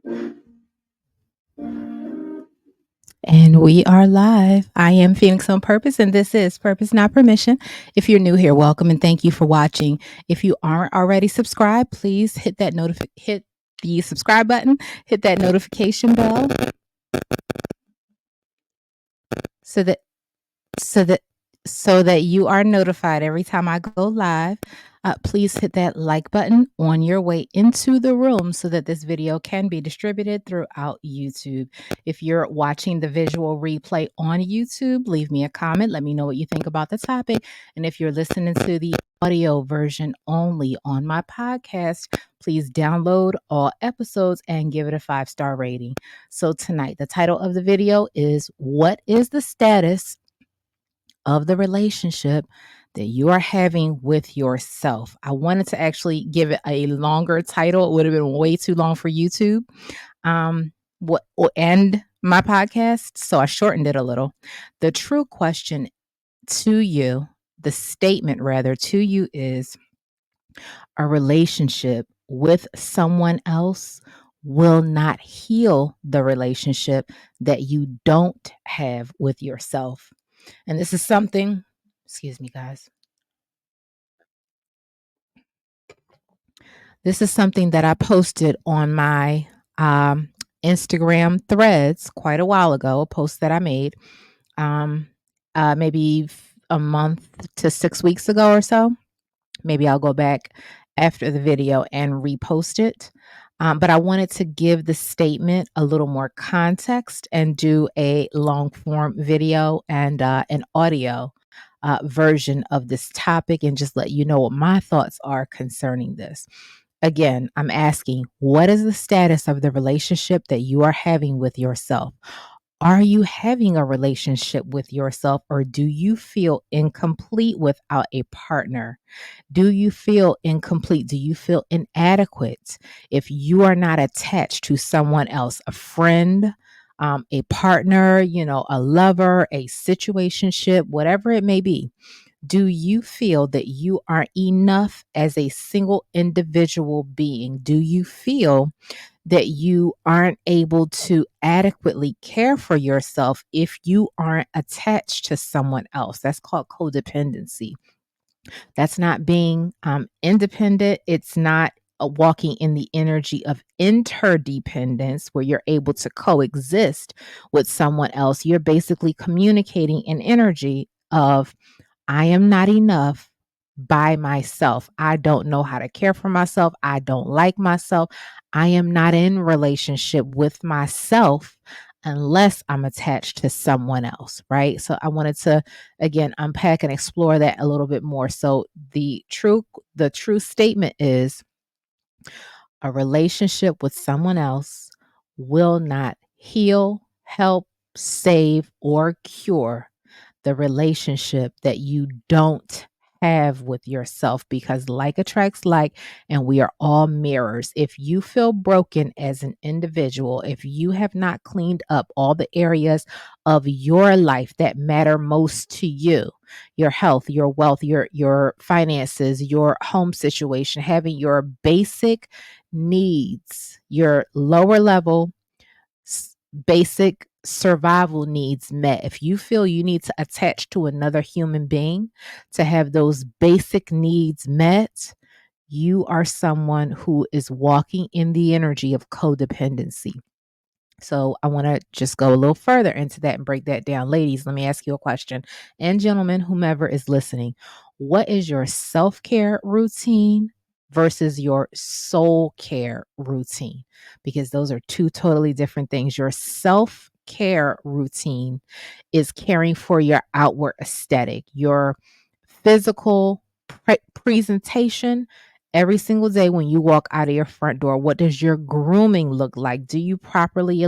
And we are live. I am Phoenix on Purpose, and this is Purpose Not Permission. If you're new here, welcome and thank you for watching. If you aren't already subscribed, please hit the subscribe button, hit that notification bell so that so that so that you are notified every time I go live. Please hit that like button on your way into the room so that this video can be distributed throughout YouTube. If you're watching the visual replay on YouTube, leave me a comment. Let me know what you think about the topic. And if you're listening to the audio version only on my podcast, please download all episodes and give it a 5-star rating. So tonight, the title of the video is "What is the status of the relationship that you are having with yourself?" I wanted to actually give it a longer title. It would have been way too long for YouTube. What will end my podcast, so I shortened it a little. The true question to you, the statement rather to you, is: a relationship with someone else will not heal the relationship that you don't have with yourself. And this is something, excuse me, guys. This is something that I posted on my Instagram threads quite a while ago, a post that I made um, maybe a month to 6 weeks ago or so. Maybe I'll go back after the video and repost it. But I wanted to give the statement a little more context and do a long form video and an audio version of this topic and just let you know what my thoughts are concerning this. Again, I'm asking, what is the status of the relationship that you are having with yourself? Are you having a relationship with yourself, or do you feel incomplete without a partner? Do you feel incomplete? Do you feel inadequate if you are not attached to someone else, a friend, a partner, a lover, a situationship, whatever it may be? Do you feel that you are enough as a single individual being? Do you feel that you aren't able to adequately care for yourself if you aren't attached to someone else? That's called codependency. That's not being independent. It's not walking in the energy of interdependence where you're able to coexist with someone else. You're basically communicating an energy of, I am not enough by myself. I don't know how to care for myself. I don't like myself. I am not in relationship with myself unless I'm attached to someone else, right? So I wanted to again unpack and explore that a little bit more. So the true statement is: a relationship with someone else will not heal, help, save, or cure the relationship that you don't have with yourself, because like attracts like, and we are all mirrors. If you feel broken as an individual, if you have not cleaned up all the areas of your life that matter most to you, your health, your wealth, your finances, your home situation, having your basic needs, your lower level basic survival needs met, if you feel you need to attach to another human being to have those basic needs met, you are someone who is walking in the energy of codependency. So I want to just go a little further into that and break that down. Ladies, let me ask you a question. And gentlemen, whomever is listening, what is your self-care routine versus your soul care routine? Because those are two totally different things. Your self-care routine is caring for your outward aesthetic, your physical presentation. Every single day when you walk out of your front door, what does your grooming look like? Do you properly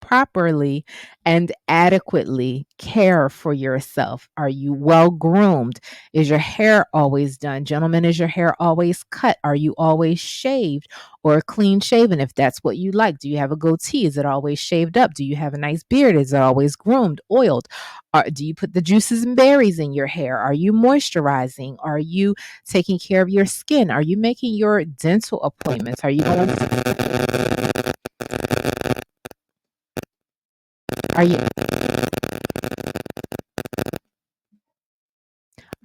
properly and adequately care for yourself? Are you well groomed? Is your hair always done? Gentlemen, is your hair always cut? Are you always shaved or clean shaven if that's what you like? Do you have a goatee? Is it always shaved up? Do you have a nice beard? Is it always groomed, oiled? Do you put the juices and berries in your hair? Are you moisturizing? Are you taking care of your skin? Are you making your dental appointments? Are you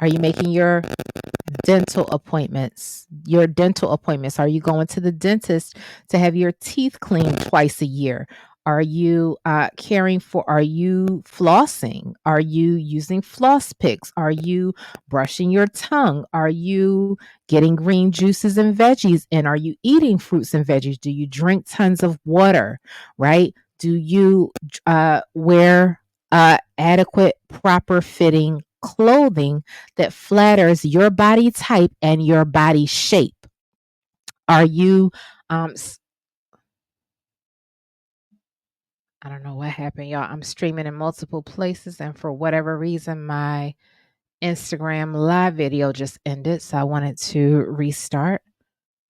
are you making your dental appointments? Are you going to the dentist to have your teeth cleaned twice a year? Are you flossing? Are you using floss picks? Are you brushing your tongue? Are you getting green juices and veggies in? Are you eating fruits and veggies? Do you drink tons of water? Right? Do you wear adequate, proper fitting clothing that flatters your body type and your body shape? Are you, um, s- I don't know what happened, y'all. I'm streaming in multiple places, and for whatever reason, my Instagram live video just ended. So I wanted to restart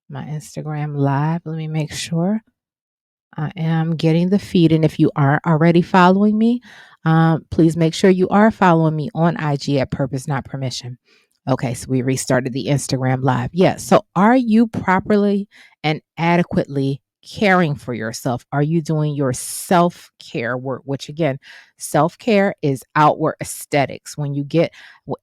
my Instagram live. Let me make sure I am getting the feed. And if you aren't already following me, please make sure you are following me on IG at Purpose Not Permission. Okay, so we restarted the Instagram live. Yes. So are you properly and adequately caring for yourself? Are you doing your self care work? Which again, self care is outward aesthetics. When you get,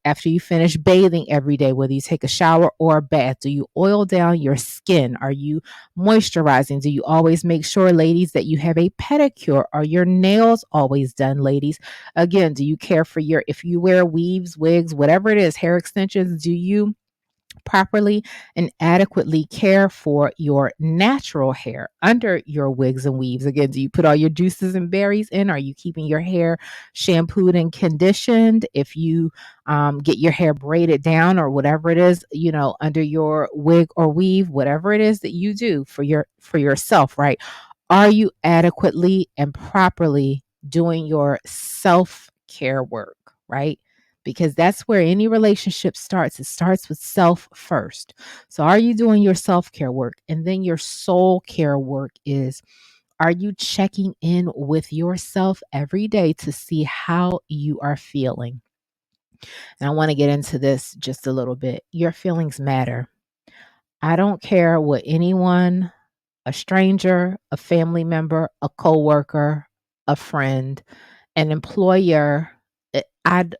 after you finish bathing every day, whether you take a shower or a bath, do you oil down your skin? Are you moisturizing? Do you always make sure, ladies, that you have a pedicure? Are your nails always done, ladies? Again, do you care for if you wear weaves, wigs, whatever it is, hair extensions, do you properly and adequately care for your natural hair under your wigs and weaves? Again, do you put all your juices and berries in? Are you keeping your hair shampooed and conditioned? If you get your hair braided down or whatever it is, under your wig or weave, whatever it is that you do for yourself, right? Are you adequately and properly doing your self care work, right? Because that's where any relationship starts. It starts with self first. So, are you doing your self care work? And then your soul care work is, are you checking in with yourself every day to see how you are feeling? And I want to get into this just a little bit. Your feelings matter. I don't care what anyone, a stranger, a family member, a coworker, a friend, an employer,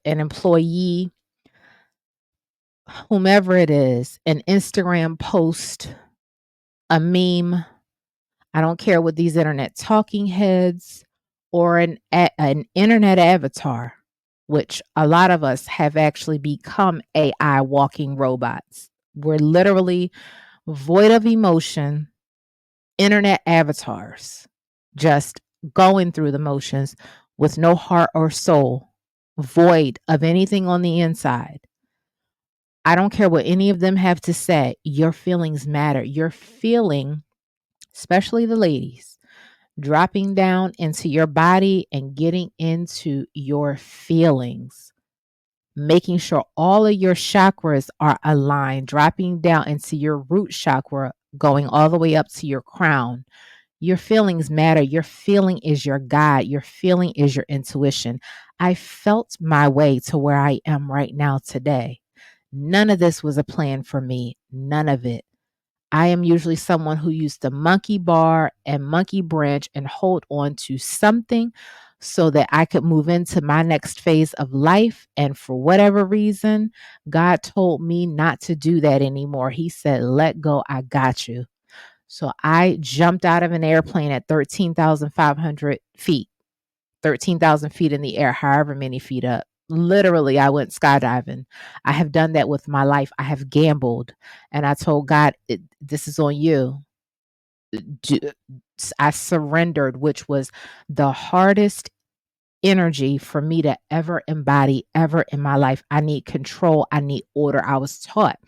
an employee, whomever it is, an Instagram post, a meme. I don't care what these internet talking heads or an internet avatar, which a lot of us have actually become AI walking robots. We're literally void of emotion, internet avatars, just going through the motions with no heart or soul, void of anything on the inside. I don't care what any of them have to say. Your feelings matter. Your feeling, especially the ladies, dropping down into your body and getting into your feelings, making sure all of your chakras are aligned, dropping down into your root chakra, going all the way up to your crown. Your feelings matter. Your feeling is your guide. Your feeling is your intuition. I felt my way to where I am right now today. None of this was a plan for me. None of it. I am usually someone who used to monkey bar and monkey branch and hold on to something so that I could move into my next phase of life. And for whatever reason, God told me not to do that anymore. He said, let go. I got you. So I jumped out of an airplane at 13,500 feet, 13,000 feet in the air, however many feet up. Literally, I went skydiving. I have done that with my life. I have gambled. And I told God, this is on you. Do- I surrendered, which was the hardest energy for me to ever embody ever in my life. I need control. I need order. I was taught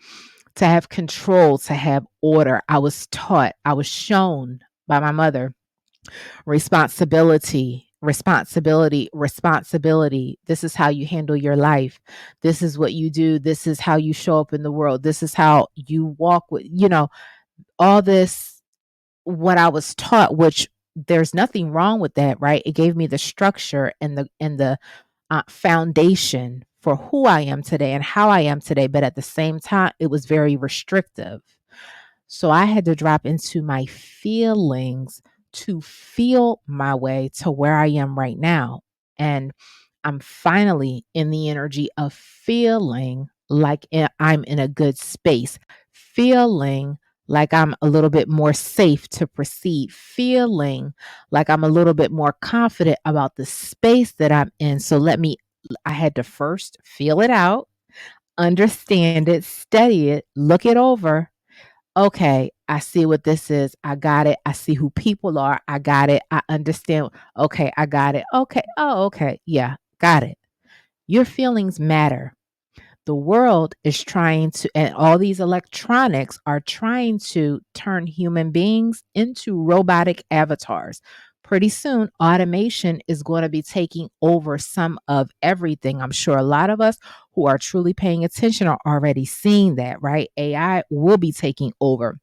to have control, to have order. I was taught, I was shown by my mother Responsibility, responsibility, responsibility. This is how you handle your life. This is what you do. This is how you show up in the world. This is how you walk with, all this, what I was taught, which there's nothing wrong with that, right? It gave me the structure and the foundation for who I am today and how I am today. But at the same time, it was very restrictive. So I had to drop into my feelings to feel my way to where I am right now. And I'm finally in the energy of feeling like I'm in a good space, feeling like I'm a little bit more safe to proceed, feeling like I'm a little bit more confident about the space that I'm in. So I had to first feel it out, understand it, study it, look it over. Okay, I see what this is. I got it. I see who people are. I got it. I understand. Okay, I got it. Okay. Oh, okay. Yeah, got it. Your feelings matter. The world is trying to, and all these electronics are trying to turn human beings into robotic avatars. Pretty soon, automation is going to be taking over some of everything. I'm sure a lot of us who are truly paying attention are already seeing that, right? AI will be taking over.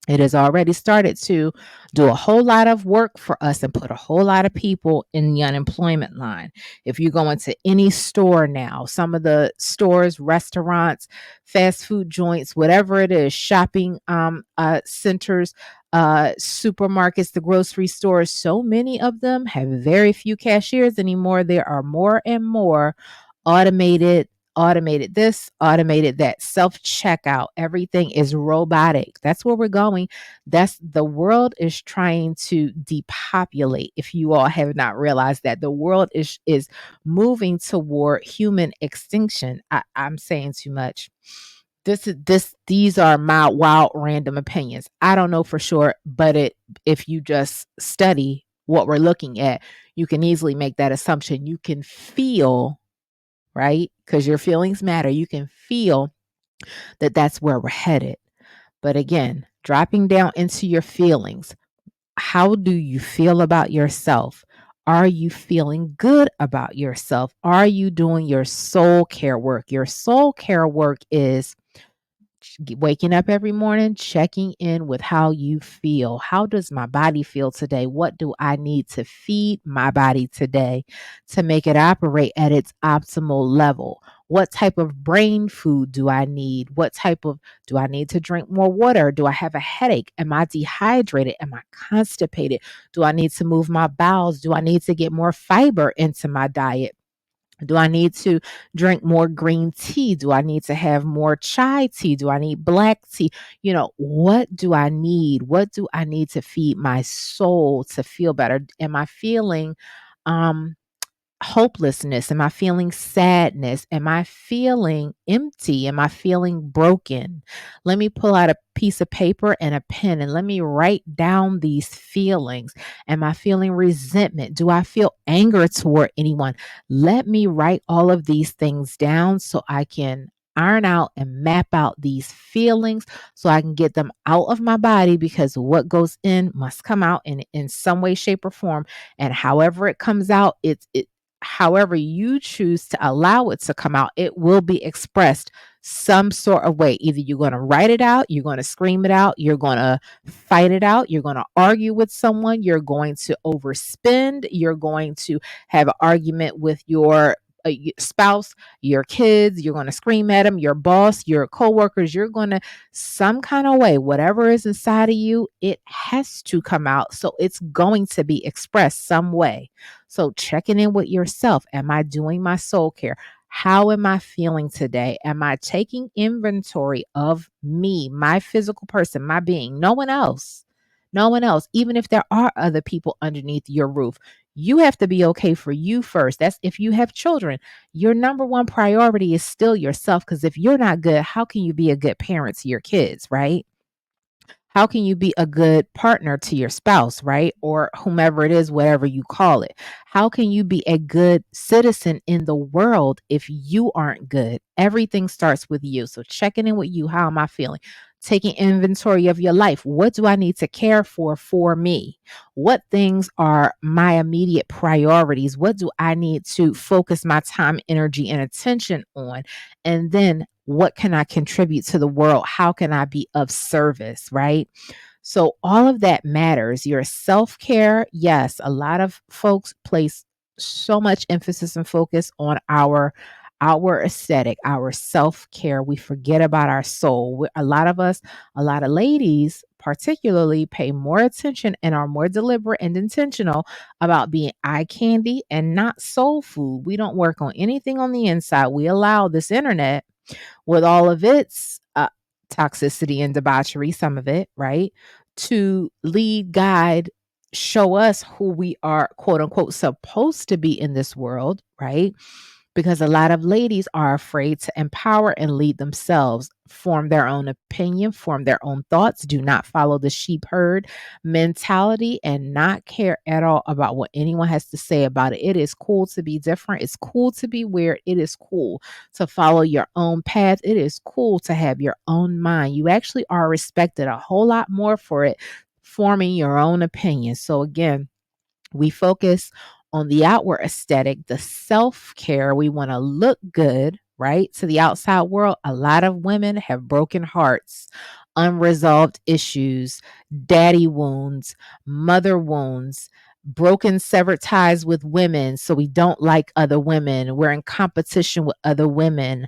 It has already started to do a whole lot of work for us and put a whole lot of people in the unemployment line. If you go into any store now, some of the stores, restaurants, fast food joints, whatever it is, shopping centers, supermarkets, the grocery stores, so many of them have very few cashiers anymore. There are more and more automated this, automated that, self checkout. Everything is robotic. That's where we're going. That's the world is trying to depopulate. If you all have not realized that the world is moving toward human extinction. I'm saying too much. These are my wild random opinions. I don't know for sure, but if you just study what we're looking at, you can easily make that assumption. You can feel, right? Because your feelings matter. You can feel that that's where we're headed. But again, dropping down into your feelings, how do you feel about yourself? Are you feeling good about yourself? Are you doing your soul care work? Your soul care work is waking up every morning, checking in with how you feel. How does my body feel today? What do I need to feed my body today to make it operate at its optimal level? What type of brain food do I need? Do I need to drink more water? Do I have a headache? Am I dehydrated? Am I constipated? Do I need to move my bowels? Do I need to get more fiber into my diet? Do I need to drink more green tea? Do I need to have more chai tea? Do I need black tea? What do I need? What do I need to feed my soul to feel better? Am I feeling um hopelessness? Am I feeling sadness? Am I feeling empty? Am I feeling broken? Let me pull out a piece of paper and a pen and let me write down these feelings. Am I feeling resentment? Do I feel anger toward anyone? Let me write all of these things down so I can iron out and map out these feelings so I can get them out of my body, because what goes in must come out in some way, shape, or form. And however it comes out, however you choose to allow it to come out, it will be expressed some sort of way. Either you're going to write it out, you're going to scream it out, you're going to fight it out, you're going to argue with someone, you're going to overspend, you're going to have an argument with your spouse, your kids, you're going to scream at them, your boss, your coworkers, you're going to, some kind of way, whatever is inside of you, it has to come out. So it's going to be expressed some way. So checking in with yourself. Am I doing my soul care? How am I feeling today? Am I taking inventory of me, my physical person, my being? No one else. No one else. Even if there are other people underneath your roof, you have to be okay for you first. That's if you have children. Your number one priority is still yourself, because if you're not good, how can you be a good parent to your kids, right? How can you be a good partner to your spouse, right? Or whomever it is, whatever you call it. How can you be a good citizen in the world if you aren't good? Everything starts with you. So checking in with you. How am I feeling? taking inventory of your life. What do I need to care for me? What things are my immediate priorities? What do I need to focus my time, energy, and attention on? And then what can I contribute to the world? How can I be of service, right? So all of that matters. Your self-care, yes, a lot of folks place so much emphasis and focus on our aesthetic, our self-care. We forget about our soul. A lot of us, a lot of ladies particularly pay more attention and are more deliberate and intentional about being eye candy and not soul food. We don't work on anything on the inside. We allow this internet with all of its toxicity and debauchery, some of it, right? To lead, guide, show us who we are, quote unquote, supposed to be in this world, right? Because a lot of ladies are afraid to empower and lead themselves, form their own opinion, form their own thoughts, do not follow the sheep herd mentality, and not care at all about what anyone has to say about it. It is cool to be different. It's cool to be weird. It is cool to follow your own path. It is cool to have your own mind. You actually are respected a whole lot more for it, forming your own opinion. So, again, we focus on the outward aesthetic, the self care. We want to look good, right? To the outside world. A lot of women have broken hearts, unresolved issues, daddy wounds, mother wounds, broken, severed ties with women. So we don't like other women. We're in competition with other women.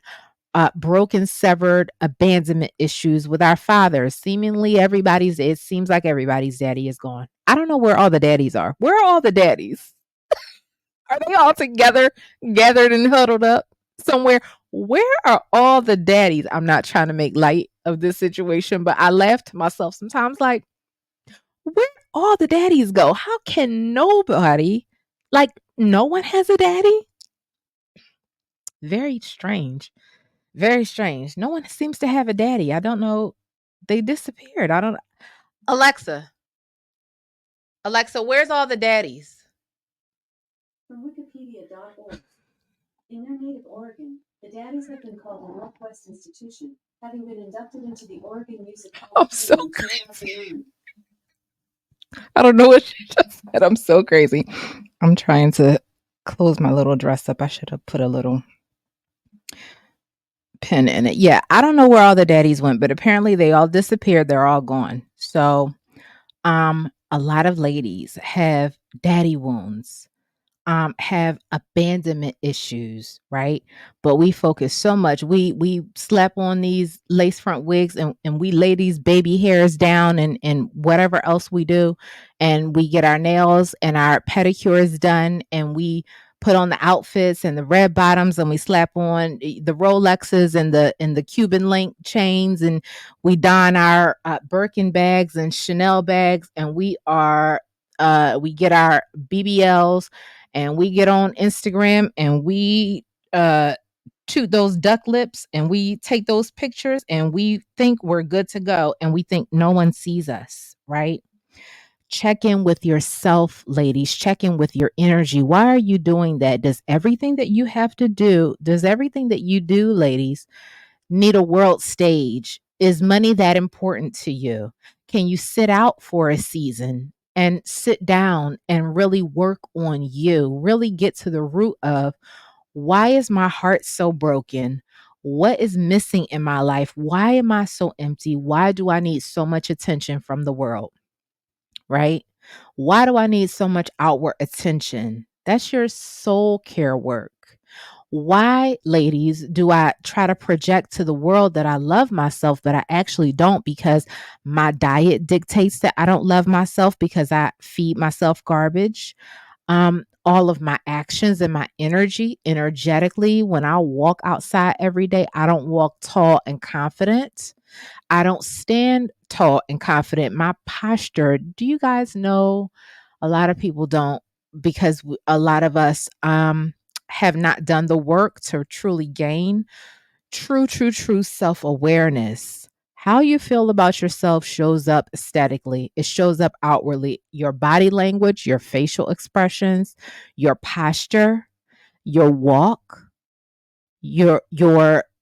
Broken, severed, abandonment issues with our fathers. Seemingly it seems like everybody's daddy is gone. I don't know where all the daddies are. Where are all the daddies? Are they all together, gathered and huddled up somewhere? Where are all the daddies? I'm not trying to make light of this situation, but I laugh to myself sometimes like, where all the daddies go? How can nobody, like, no one has a daddy? Very strange. Very strange. No one seems to have a daddy. I don't know. They disappeared. I don't. Alexa, Alexa, where's all the daddies? From Wikipedia.org. In their native Oregon, the daddies have been called the Northwest Institution, having been inducted into the Oregon Music Hall of Fame in 2009. I don't know what she just said. I'm so crazy. I'm trying to close my little dress up. I should have put a little pin in it. Yeah, I don't know where all the daddies went, but apparently they all disappeared. They're all gone. So, a lot of ladies have daddy wounds, have abandonment issues, right? But we focus so much. We slap on these lace front wigs and we lay these baby hairs down and whatever else we do, and we get our nails and our pedicures done, and we put on the outfits and the red bottoms, and we slap on the Rolexes and the Cuban link chains, and we don our Birkin bags and Chanel bags, and we get our BBLs, and we get on Instagram, and we toot those duck lips, and we take those pictures, and we think we're good to go, and we think no one sees us, right? Check in with yourself, ladies. Check in with your energy. Why are you doing that? Does everything that you do, ladies, need a world stage? Is money that important to you? Can you sit out for a season and sit down and really work on you? Really get to the root of, why is my heart so broken? What is missing in my life? Why am I so empty? Why do I need so much attention from the world? Right? Why do I need so much outward attention? That's your soul care work. Why, ladies, do I try to project to the world that I love myself, but I actually don't, because my diet dictates that I don't love myself because I feed myself garbage? All of my actions and my energy, energetically, when I walk outside every day, I don't walk tall and confident. I don't stand tall and confident. My posture, do you guys know? A lot of people don't, because a lot of us have not done the work to truly gain true self awareness. How you feel about yourself shows up aesthetically, it shows up outwardly. Your body language, your facial expressions, your posture, your walk, your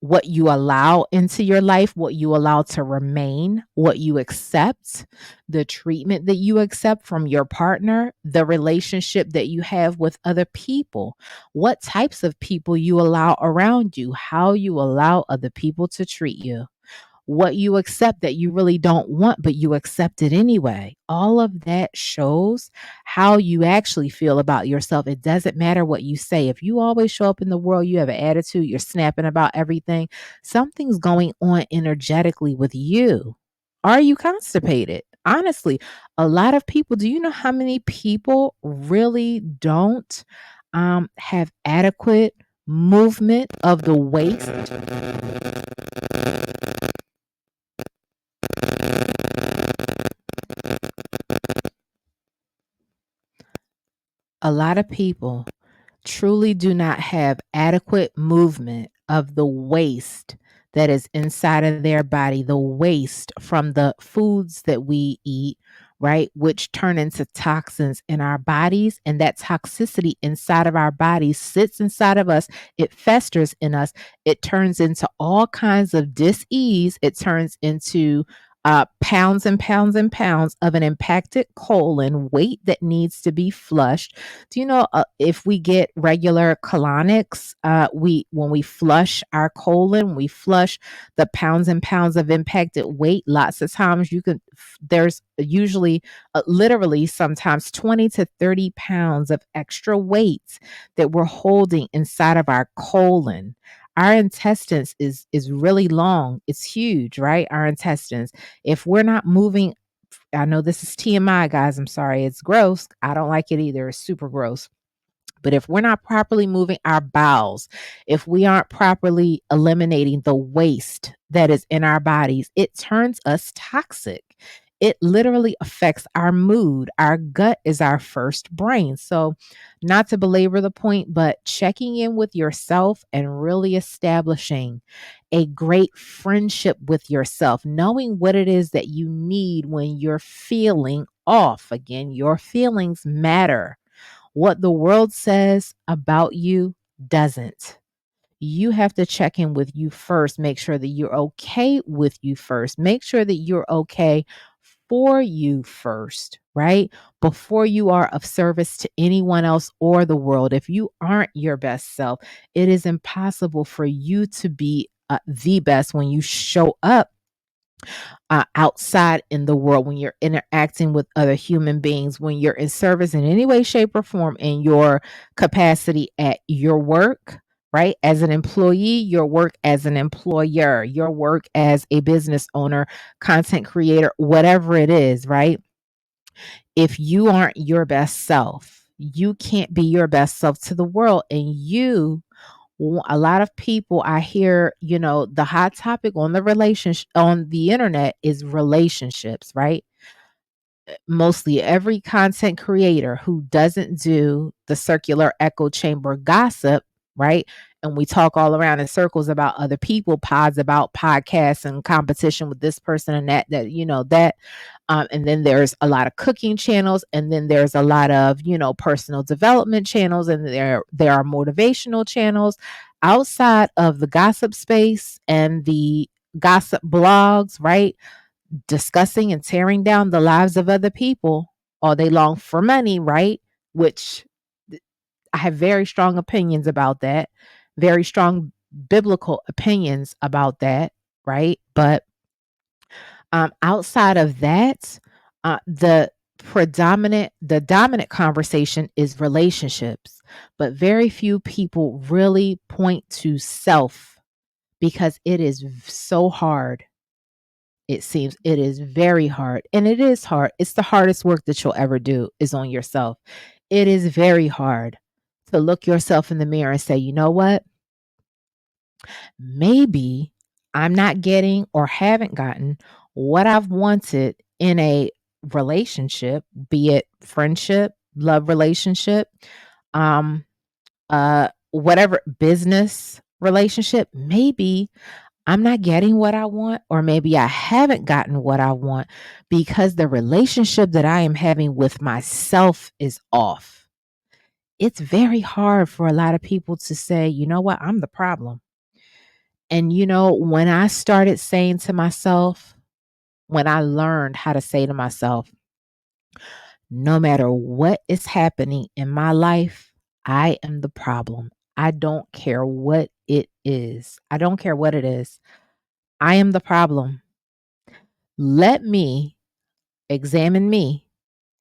what you allow into your life, what you allow to remain, what you accept, the treatment that you accept from your partner, the relationship that you have with other people, what types of people you allow around you, how you allow other people to treat you, what you accept that you really don't want, but you accept it anyway. All of that shows how you actually feel about yourself. It doesn't matter what you say. If you always show up in the world, you have an attitude, you're snapping about everything, something's going on energetically with you. Are you constipated? Honestly, a lot of people, do you know how many people really don't have adequate movement of the waist? A lot of people truly do not have adequate movement of the waste that is inside of their body, the waste from the foods that we eat, right? Which turn into toxins in our bodies. And that toxicity inside of our bodies sits inside of us. It festers in us. It turns into all kinds of dis-ease. It turns into pounds and pounds and pounds of an impacted colon, weight that needs to be flushed. Do you know if we get regular colonics, we when we flush our colon, we flush the pounds and pounds of impacted weight. Lots of times you can. There's usually, literally, sometimes 20 to 30 pounds of extra weight that we're holding inside of our colon. Our intestines is really long. It's huge, right? Our intestines. If we're not moving, I know this is TMI, guys. I'm sorry. It's gross. I don't like it either. It's super gross. But if we're not properly moving our bowels, if we aren't properly eliminating the waste that is in our bodies, it turns us toxic. It literally affects our mood. Our gut is our first brain. So, not to belabor the point, but checking in with yourself and really establishing a great friendship with yourself, knowing what it is that you need when you're feeling off. Again, your feelings matter. What the world says about you doesn't. You have to check in with you first. Make sure that you're okay with you first. Make sure that you're okay for you first, right? Before you are of service to anyone else or the world. If you aren't your best self, it is impossible for you to be the best when you show up outside in the world, when you're interacting with other human beings, when you're in service in any way, shape, or form in your capacity at your work, right? As an employee, your work as an employer, your work as a business owner, content creator, whatever it is, right? If you aren't your best self, you can't be your best self to the world. And a lot of people I hear, the hot topic on the relationship on the internet is relationships, right? Mostly every content creator who doesn't do the circular echo chamber gossip, right? And we talk all around in circles about other people, pods about podcasts and competition with this person and that. And then there's a lot of cooking channels, and then there's a lot of, personal development channels, and there are motivational channels outside of the gossip space and the gossip blogs, right? Discussing and tearing down the lives of other people all day long for money, right? Which I have very strong opinions about that, very strong biblical opinions about that, right? But outside of that, the dominant conversation is relationships, but very few people really point to self because it is so hard. It seems it is very hard, and it is hard. It's the hardest work that you'll ever do is on yourself. It is very hard to look yourself in the mirror and say, you know what? Maybe I'm not getting or haven't gotten what I've wanted in a relationship, be it friendship, love relationship, um, whatever business relationship. Maybe I'm not getting what I want, or maybe I haven't gotten what I want because the relationship that I am having with myself is off. It's very hard for a lot of people to say, you know what, I'm the problem. And, when I started saying to myself, when I learned how to say to myself, no matter what is happening in my life, I am the problem. I don't care what it is. I don't care what it is. I am the problem. Let me examine me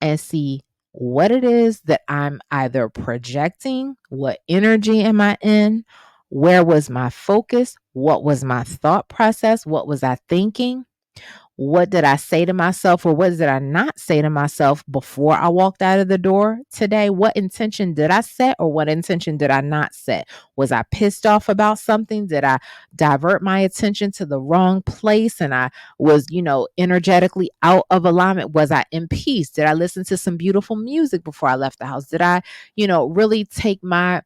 and see what it is that I'm either projecting, what energy am I in, where was my focus, what was my thought process, what was I thinking, what did I say to myself or what did I not say to myself before I walked out of the door today? What intention did I set or what intention did I not set? Was I pissed off about something? Did I divert my attention to the wrong place and I was, energetically out of alignment? Was I in peace? Did I listen to some beautiful music before I left the house? Did I, really take my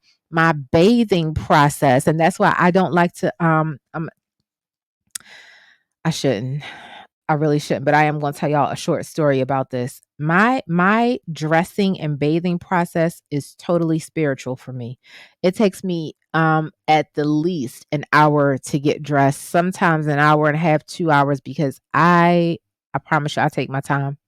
bathing process? And that's why I don't like to I shouldn't. I really shouldn't, but I am going to tell y'all a short story about this. My dressing and bathing process is totally spiritual for me. It takes me at the least an hour to get dressed, sometimes an hour and a half, 2 hours because I promise you I take my time.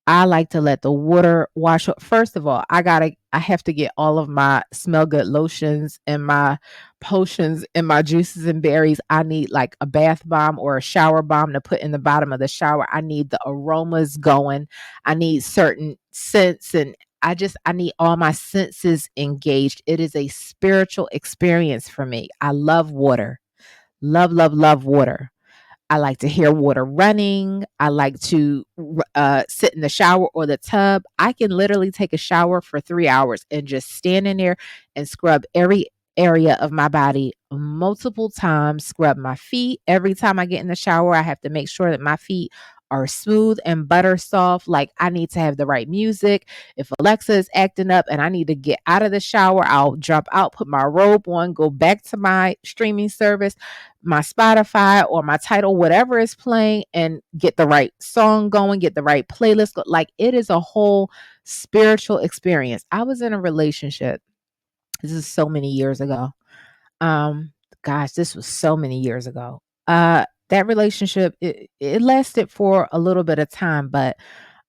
I like to let the water wash up. First of all, I have to get all of my smell good lotions and my potions and my juices and berries. I need like a bath bomb or a shower bomb to put in the bottom of the shower. I need the aromas going. I need certain scents and I need all my senses engaged. It is a spiritual experience for me. I love water. Love, love, love water. I like to hear water running. I like to sit in the shower or the tub. I can literally take a shower for 3 hours and just stand in there and scrub every area of my body multiple times, scrub my feet. Every time I get in the shower, I have to make sure that my feet are smooth and butter soft. Like I need to have the right music. If Alexa is acting up and I need to get out of the shower, I'll jump out, put my robe on, go back to my streaming service, my Spotify or my title, whatever is playing, and get the right song going, get the right playlist. Like it is a whole spiritual experience. I was in a relationship. This is so many years ago. Um, Gosh, this was so many years ago. That relationship, it lasted for a little bit of time, but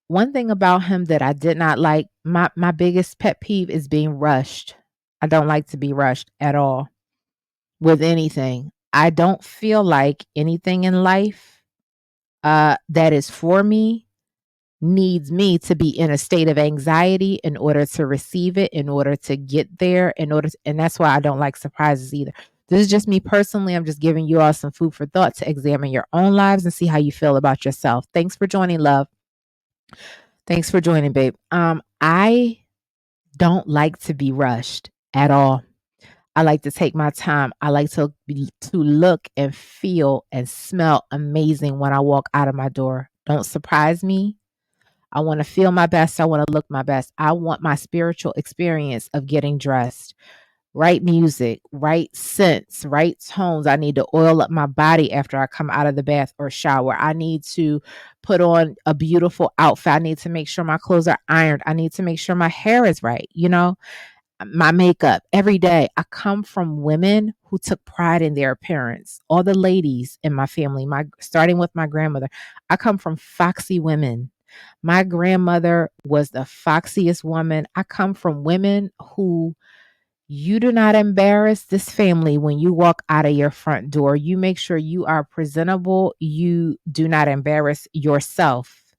one thing about him that I did not like, my biggest pet peeve is being rushed. I don't like to be rushed at all with anything. I don't feel like anything in life that is for me needs me to be in a state of anxiety in order to receive it, in order to get there, and that's why I don't like surprises either. This is just me personally. I'm just giving you all some food for thought to examine your own lives and see how you feel about yourself. Thanks for joining, love. Thanks for joining, babe. I don't like to be rushed at all. I like to take my time. I like to look and feel and smell amazing when I walk out of my door. Don't surprise me. I want to feel my best. I want to look my best. I want my spiritual experience of getting dressed. Right music, right scents, right tones. I need to oil up my body after I come out of the bath or shower. I need to put on a beautiful outfit. I need to make sure my clothes are ironed. I need to make sure my hair is right. My makeup every day. I come from women who took pride in their appearance. All the ladies in my family, my starting with my grandmother, I come from foxy women. My grandmother was the foxiest woman. I come from women who you do not embarrass this family when you walk out of your front door. You make sure you are presentable. You do not embarrass yourself.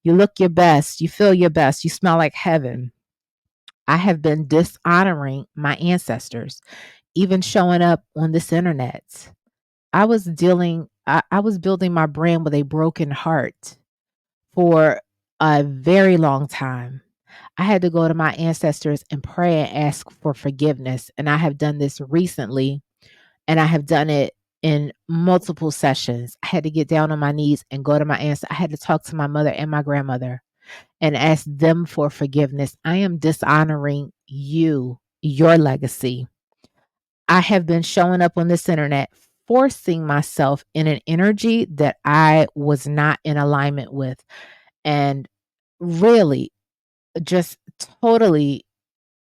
You look your best. You feel your best. You smell like heaven. I have been dishonoring my ancestors, even showing up on this internet. I was building my brand with a broken heart for a very long time. I had to go to my ancestors and pray and ask for forgiveness. And I have done this recently and I have done it in multiple sessions. I had to get down on my knees and go to my ancestors. I had to talk to my mother and my grandmother and ask them for forgiveness. I am dishonoring you, your legacy. I have been showing up on this internet, forcing myself in an energy that I was not in alignment with. And really, just totally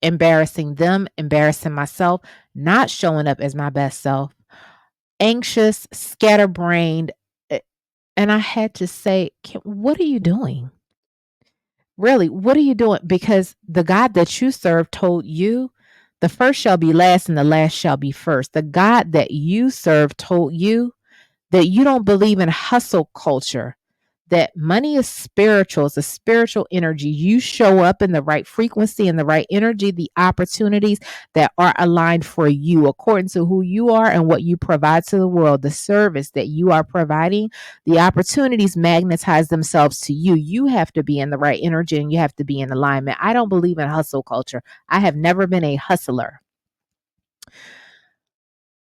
embarrassing them, embarrassing myself, not showing up as my best self. anxious, scatterbrained. eh, And I had to say, what are you doing? Really, what are you doing? Because the God that you serve told you the first shall be last and the last shall be first. The God that you serve told you that you don't believe in hustle culture, that money is spiritual, it's a spiritual energy. You show up in the right frequency and the right energy, the opportunities that are aligned for you according to who you are and what you provide to the world, the service that you are providing, the opportunities magnetize themselves to you. You have to be in the right energy and you have to be in alignment. I don't believe in hustle culture. I have never been a hustler.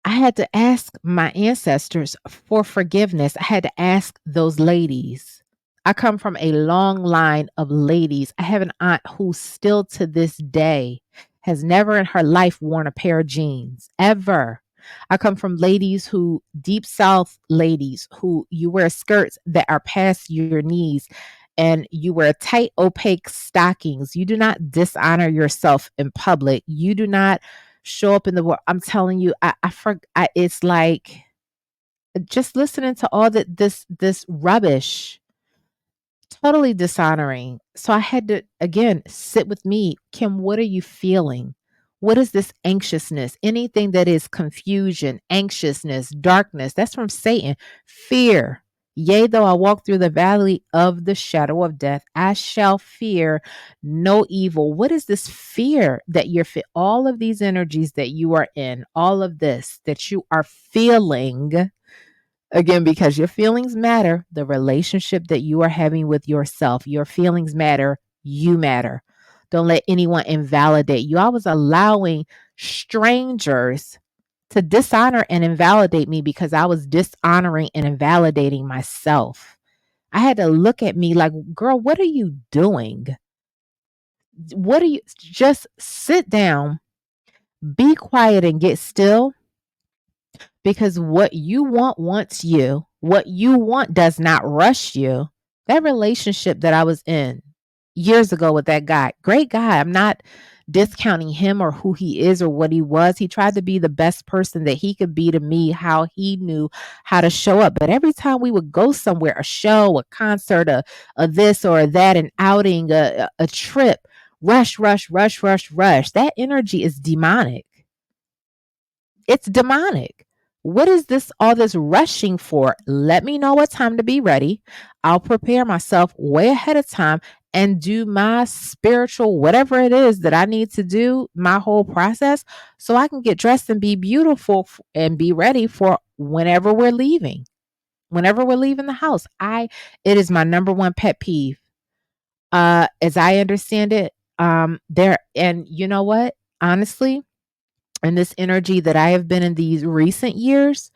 I had to ask my ancestors for forgiveness. I had to ask those ladies. I come from a long line of ladies. I have an aunt who still to this day has never in her life worn a pair of jeans, ever. I come from ladies who, deep south ladies, who you wear skirts that are past your knees and you wear tight, opaque stockings. You do not dishonor yourself in public. You do not show up in the world. I'm telling you, it's like just listening to all this rubbish, totally dishonoring. So I had to again sit with me. Kim, what are you feeling? What is this anxiousness? Anything that is confusion, anxiousness, darkness, that's from Satan. Fear. Yea, though I walk through the valley of the shadow of death, I shall fear no evil. What is this fear that you're all of these energies that you are in, all of this that you are feeling? Again, because your feelings matter, the relationship that you are having with yourself, your feelings matter, you matter. Don't let anyone invalidate you. I was allowing strangers to dishonor and invalidate me because I was dishonoring and invalidating myself. I had to look at me like, girl, what are you doing? What are you just sit down, be quiet, and get still because what you want wants you. What you want does not rush you. That relationship that I was in years ago with that guy, great guy. I'm not discounting him or who he is or what he was. He tried to be the best person that he could be to me, how he knew how to show up. But every time we would go somewhere, a show, a concert, a this or that, an outing, a trip, rush, rush, rush, rush, rush. That energy is demonic. It's demonic. What is this, all this rushing for? Let me know what time to be ready. I'll prepare myself way ahead of time and do my spiritual, whatever it is that I need to do, my whole process, so I can get dressed and be beautiful and be ready for whenever we're leaving. Whenever we're leaving the house, it is my number one pet peeve. As I understand it, there, and you know what? Honestly, and this energy that I have been in these recent years,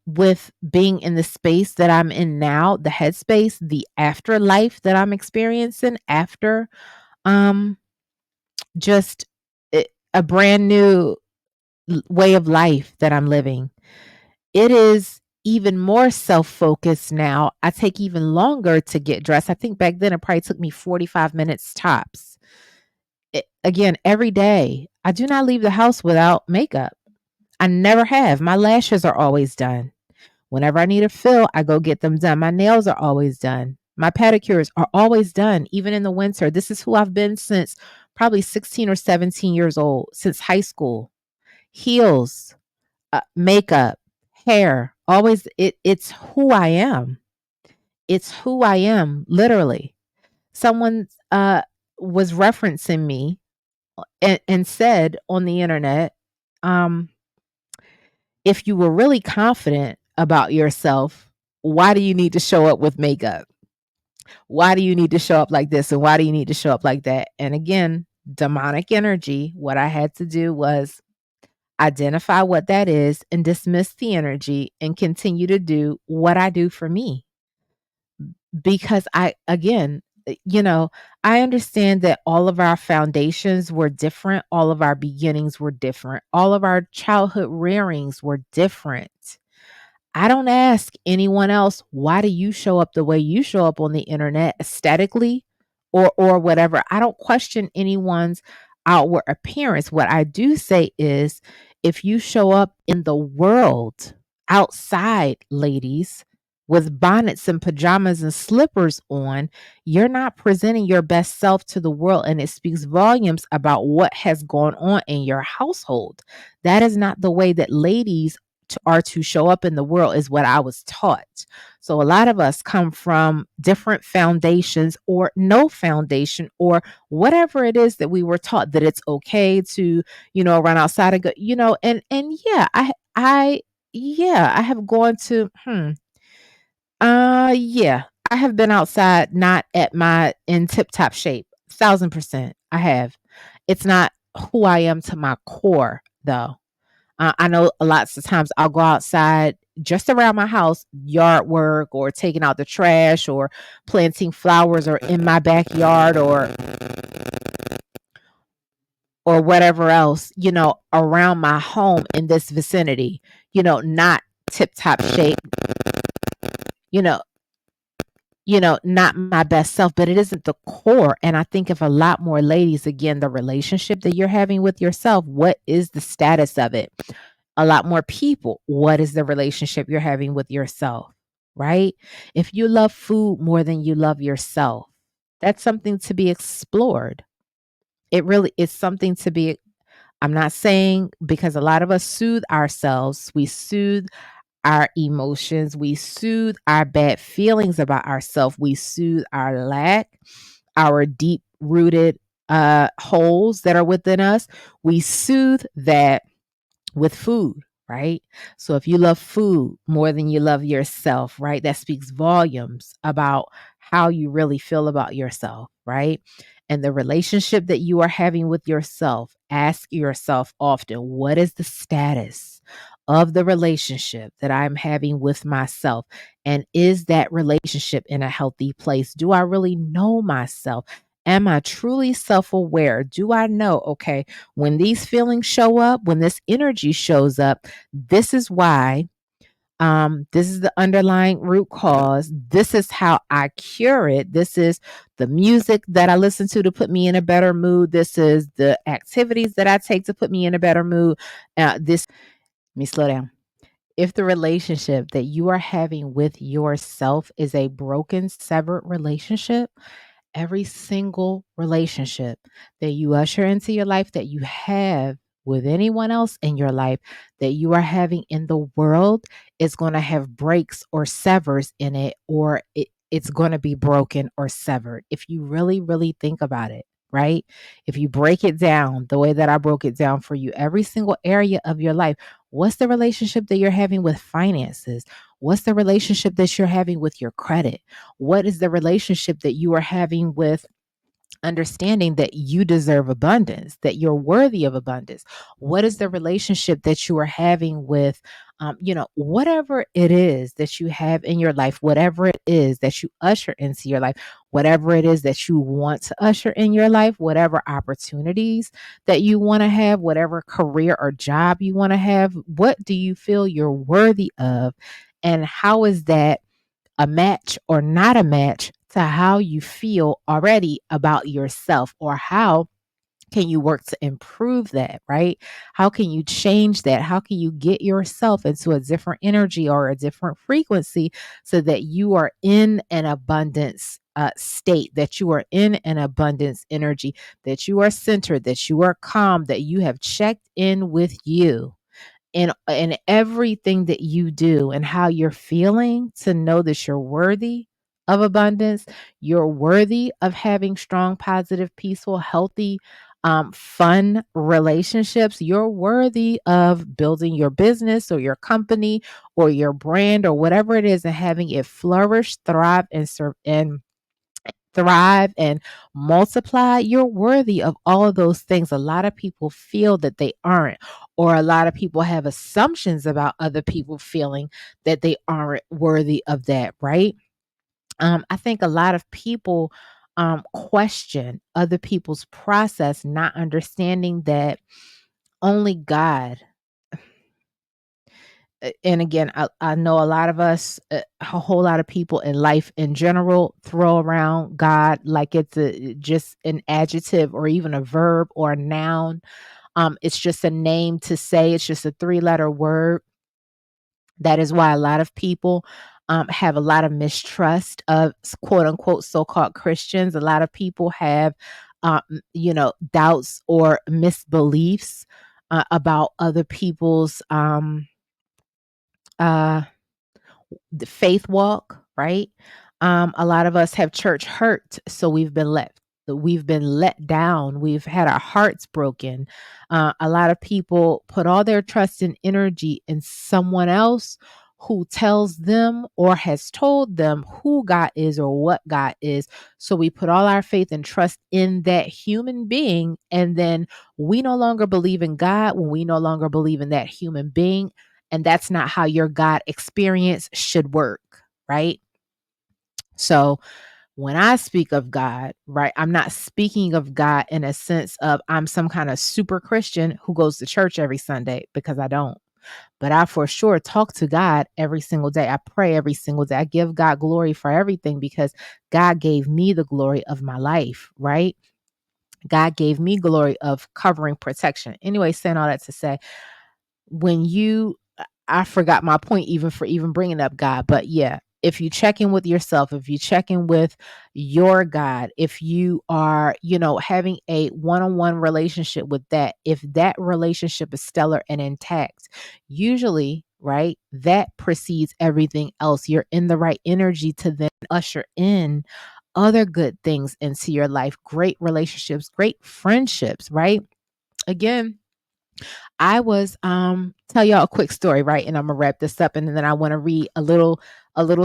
with being in the space that I'm in now, the headspace, the afterlife that I'm experiencing after, um, just a brand new way of life that I'm living. It is even more self focused now. I take even longer to get dressed. I think back then it probably took me 45 minutes tops. Again, every day, I do not leave the house without makeup. I never have. My lashes are always done. Whenever I need a fill, I go get them done. My nails are always done. My pedicures are always done, even in the winter. This is who I've been since probably 16 or 17 years old, since high school. Heels, makeup, hair, always it's who I am. It's who I am, literally. Someone was referencing me and said on the internet, um, if you were really confident about yourself, why do you need to show up with makeup? Why do you need to show up like this? And why do you need to show up like that? And again, demonic energy. What I had to do was identify what that is and dismiss the energy and continue to do what I do for me. Because I understand that all of our foundations were different. All of our beginnings were different. All of our childhood rearings were different. I don't ask anyone else, why do you show up the way you show up on the internet aesthetically or whatever. I don't question anyone's outward appearance. What I do say is if you show up in the world outside, ladies, with bonnets and pajamas and slippers on, you're not presenting your best self to the world. And it speaks volumes about what has gone on in your household. That is not the way that ladies are to show up in the world, is what I was taught. So a lot of us come from different foundations or no foundation or whatever it is that we were taught, that it's okay to, run outside and go, and yeah, I have gone to yeah, I have been outside not at my in tip top shape. 1,000%. I have. It's not who I am to my core though. I know lots of times I'll go outside just around my house, yard work or taking out the trash or planting flowers or in my backyard or whatever else, around my home in this vicinity, not tip top shape, you know, not my best self, but it isn't the core. And I think if a lot more ladies, again, the relationship that you're having with yourself, what is the status of it? A lot more people, what is the relationship you're having with yourself, right? If you love food more than you love yourself, that's something to be explored. It really is something to be. I'm not saying, because a lot of us soothe ourselves, we soothe our emotions, we soothe our bad feelings about ourselves, we soothe our lack, our deep rooted holes that are within us. We soothe that with food, right? So if you love food more than you love yourself, right, that speaks volumes about how you really feel about yourself, right? And the relationship that you are having with yourself, ask yourself often, what is the status of the relationship that I'm having with myself? And is that relationship in a healthy place? Do I really know myself? Am I truly self aware? Do I know, okay, when these feelings show up, when this energy shows up, this is why. This is the underlying root cause. This is how I cure it. This is the music that I listen to put me in a better mood. This is the activities that I take to put me in a better mood. Let me slow down. If the relationship that you are having with yourself is a broken, severed relationship, every single relationship that you usher into your life, that you have with anyone else in your life, that you are having in the world, is going to have breaks or severs in it, or it's going to be broken or severed. If you really, really think about it, right? If you break it down the way that I broke it down for you, every single area of your life, what's the relationship that you're having with finances? What's the relationship that you're having with your credit? What is the relationship that you are having with understanding that you deserve abundance, that you're worthy of abundance? What is the relationship that you are having with, whatever it is that you have in your life, whatever it is that you usher into your life, whatever it is that you want to usher in your life, whatever opportunities that you want to have, whatever career or job you want to have, what do you feel you're worthy of? And how is that a match or not a match to how you feel already about yourself? Or how can you work to improve that, right? How can you change that? How can you get yourself into a different energy or a different frequency so that you are in an abundance state, that you are in an abundance energy, that you are centered, that you are calm, that you have checked in with you in everything that you do, and how you're feeling, to know that you're worthy of abundance, you're worthy of having strong, positive, peaceful, healthy, fun relationships. You're worthy of building your business or your company or your brand or whatever it is, and having it flourish, thrive, and serve and thrive and multiply. You're worthy of all of those things. A lot of people feel that they aren't, or a lot of people have assumptions about other people feeling that they aren't worthy of that, right? I think a lot of people question other people's process, not understanding that only God. And again, I know a lot of us, a whole lot of people in life in general, throw around God like it's just an adjective or even a verb or a noun. It's just a name to say. It's just a three-letter word. That is why a lot of people have a lot of mistrust of quote unquote so-called Christians. A lot of people have, doubts or misbeliefs about other people's uh, the faith walk, right? A lot of us have church hurt, so we've been let down. We've had our hearts broken. A lot of people put all their trust and energy in someone else who tells them or has told them who God is or what God is. So we put all our faith and trust in that human being, and then we no longer believe in God when we no longer believe in that human being, and that's not how your God experience should work, right? So when I speak of God, right, I'm not speaking of God in a sense of I'm some kind of super Christian who goes to church every Sunday, because I don't. But I for sure talk to God every single day. I pray every single day. I give God glory for everything because God gave me the glory of my life, right? God gave me glory of covering protection. Anyway, saying all that to say, when you I forgot my point even for even bringing up God, but yeah, if you check in with yourself, if you check in with your God, if you are, having a one-on-one relationship with that, if that relationship is stellar and intact, usually, right, that precedes everything else. You're in the right energy to then usher in other good things into your life, great relationships, great friendships, right? Again, I was tell y'all a quick story, right? And I'm gonna wrap this up, and then I want to read a little